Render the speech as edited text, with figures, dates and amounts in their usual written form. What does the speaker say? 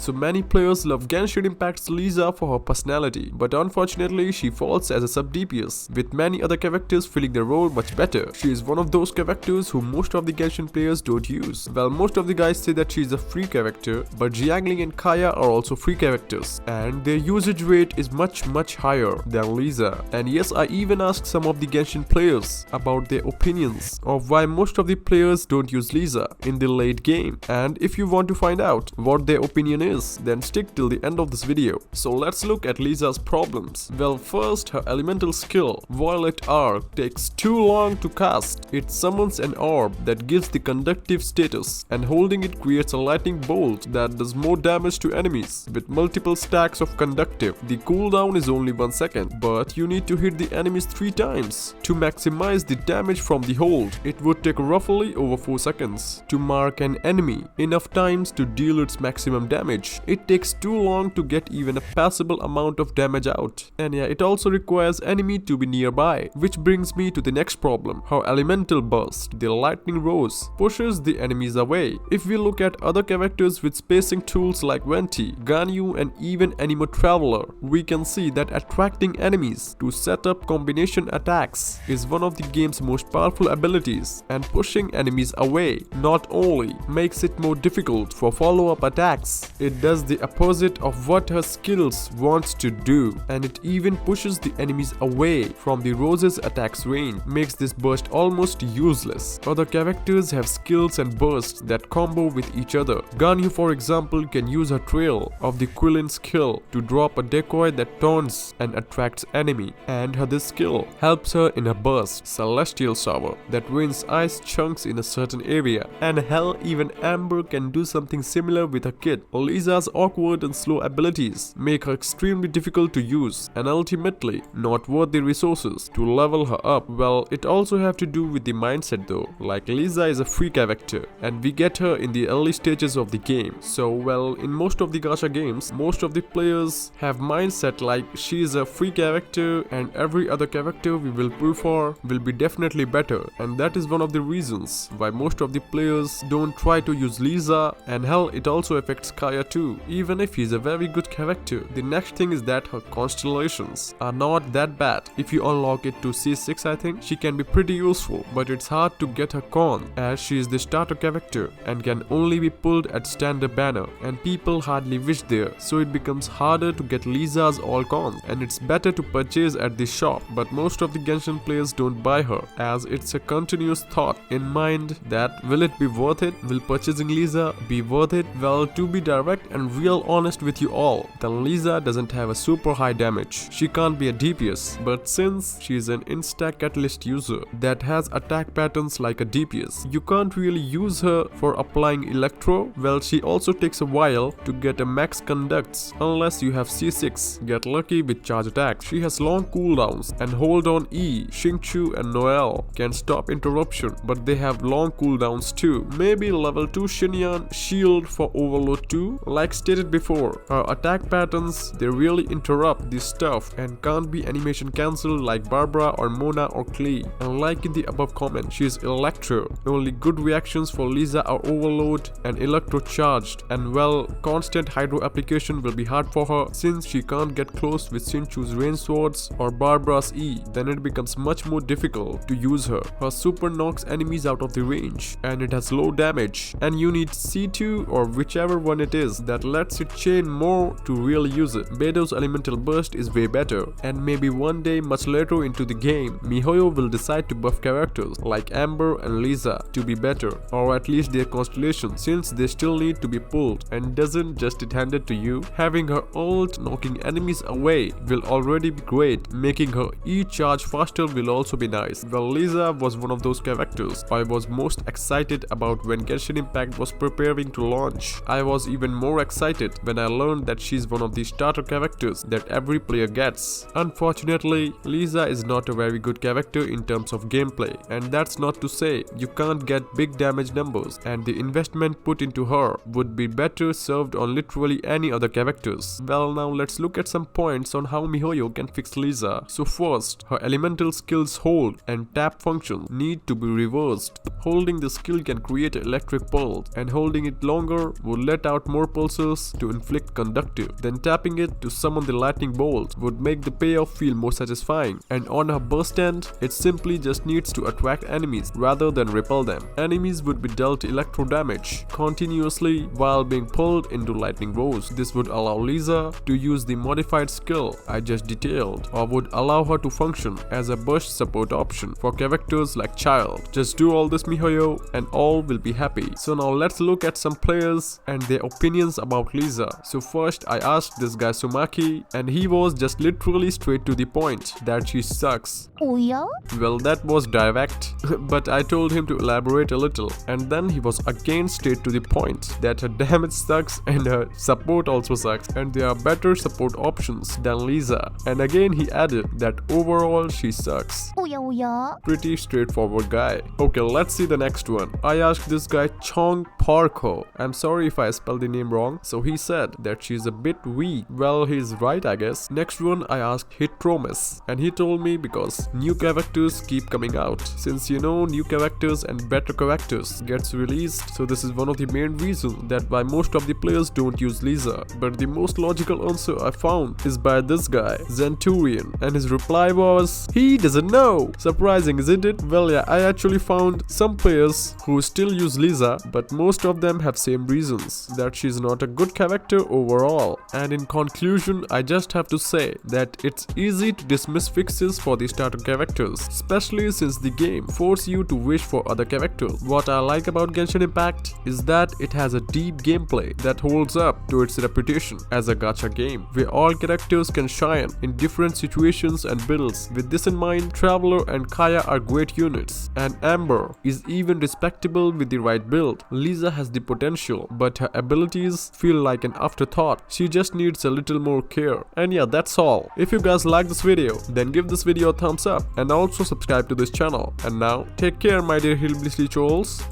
So many players love Genshin Impact's Lisa for her personality, but unfortunately she falls as a sub DPS, with many other characters filling the role much better. She is one of those characters who most of the Genshin players don't use. Well, most of the guys say that she is a free character, but Jiangling and Kaya are also free characters, and their usage rate is much higher than Lisa. And yes, I even asked some of the Genshin players about their opinions of why most of the players don't use Lisa in the late game. And if you want to find out what their opinion is, then stick till the end of this video. So let's look at Lisa's problems. Well, first, her elemental skill, Violet Arc, takes too long to cast. It summons an orb that gives the conductive status, and holding it creates a lightning bolt that does more damage to enemies with multiple stacks of conductive. The cooldown is only 1 second, but you need to hit the enemies 3 times to maximize the damage from the hold. It would take roughly over 4 seconds to mark an enemy, enough times to deal its maximum damage. It takes too long to get even a passable amount of damage out. And yeah, it also requires enemy to be nearby, which brings me to the next problem. Her elemental burst, the lightning rose, pushes the enemies away. If we look at other characters with spacing tools like Venti, Ganyu, and even Animo Traveler, we can see that attracting enemies to set up combination attacks is one of the game's most powerful abilities, and pushing enemies away not only makes it more difficult for follow-up attacks, it does the opposite of what her skills wants to do, and it even pushes the enemies away from the Rose's attacks range, makes this burst almost useless. Other characters have skills and bursts that combo with each other. Ganyu, for example, can use her trail of the Quillin skill to drop a decoy that taunts and attracts enemy, and this skill helps her in her burst, Celestial Shower, that rains ice chunks in a certain area. And hell, even Amber can do something similar with her kit. Lisa's awkward and slow abilities make her extremely difficult to use, and ultimately not worth the resources to level her up. Well, it also have to do with the mindset though. Like, Lisa is a free character, and we get her in the early stages of the game. So well, in most of the gacha games, most of the players have mindset like she is a free character and every other character we will prefer will be definitely better, and that is one of the reasons why most of the players don't try to use Lisa. And hell, it also affects Kaya too. Even if he's a very good character, the next thing is that her constellations are not that bad. If you unlock it to C6, I think she can be pretty useful, but it's hard to get her con as she is the starter character and can only be pulled at standard banner, and people hardly wish there, so it becomes harder to get Lisa's all cons, and it's better to purchase at the shop. But most of the Genshin players don't buy her, as it's a continuous thought in mind that will it be worth it? Will purchasing Lisa be worth it? Well, to be direct and real honest with you all, then Lisa doesn't have a super high damage. She can't be a DPS, but since she is an insta catalyst user that has attack patterns like a DPS, you can't really use her for applying electro. Well, she also takes a while to get a max conducts unless you have C6. Get lucky with charge attacks. She has long cooldowns, and hold on E, Xingqiu and Noelle can stop interruption, but they have long cooldowns too. Maybe level 2 Xinyan shield for overload 2. Like stated before, her attack patterns, they really interrupt this stuff and can't be animation cancelled like Barbara or Mona or Klee. And like in the above comment, she is electro. Only good reactions for Lisa are overload and electro charged, and well, constant hydro application will be hard for her since she can't get close with Xingqiu's rain swords or Barbara's E. Then it becomes much more difficult to use her. Her super knocks enemies out of the range, and it has low damage, and you need C2 or whichever one it is that lets it chain more to really use it. Beidou's elemental burst is way better, and maybe one day much later into the game, MiHoYo will decide to buff characters like Amber and Lisa to be better, or at least their constellation, since they still need to be pulled and doesn't just it handed to you. Having her ult knocking enemies away will already be great. Making her E charge faster will also be nice. Well, Lisa was one of those characters I was most excited about when Genshin Impact was preparing to launch. I was even more excited when I learned that she's one of the starter characters that every player gets. Unfortunately, Lisa is not a very good character in terms of gameplay, and that's not to say you can't get big damage numbers, and the investment put into her would be better served on literally any other characters. Well, now let's look at some points on how MiHoYo can fix Lisa. So first, her elemental skills hold and tap functions need to be reversed. Holding the skill can create an electric pulse, and holding it longer will let out more pulses to inflict conductive. Then tapping it to summon the lightning bolt would make the payoff feel more satisfying. And on her burst end, it simply just needs to attract enemies rather than repel them. Enemies would be dealt electro damage continuously while being pulled into lightning rows. This would allow Lisa to use the modified skill I just detailed, or would allow her to function as a burst support option for characters like Child. Just do all this, miHoYo, and all will be happy. So now let's look at some players and their opinions about Lisa. So first I asked this guy Sumaki, and he was just literally straight to the point that she sucks. Oh yeah? Well, that was direct, but I told him to elaborate a little, and then he was again straight to the point that her damage sucks and her support also sucks, and there are better support options than Lisa. And again he added that overall she sucks. Oh yeah? Pretty straightforward guy. Okay, let's see the next one. I asked this guy Chong Parko. I'm sorry if I spelled the name wrong. So he said that she's a bit weak. Well, he's right, I guess. Next one I asked Hitromus, and he told me because new characters keep coming out. Since you know, new characters and better characters gets released, so this is one of the main reasons that why most of the players don't use Lisa. But the most logical answer I found is by this guy Zenturian, and his reply was he doesn't know. Surprising, isn't it? Well, yeah, I actually found some players who still use Lisa, but most of them have same reasons, that she's not a good character overall. And in conclusion, I just have to say that it's easy to dismiss fixes for the starter characters, especially since the game forces you to wish for other characters. What I like about Genshin Impact is that it has a deep gameplay that holds up to its reputation as a gacha game, where all characters can shine in different situations and builds. With this in mind, Traveler and Kaya are great units, and Amber is even respectable with the right build. Lisa has the potential, but her abilities feel like an afterthought. She just needs a little more care. And yeah, that's all. If you guys like this video, then give this video a thumbs up and also subscribe to this channel. And now, take care my dear Hillbilly trolls.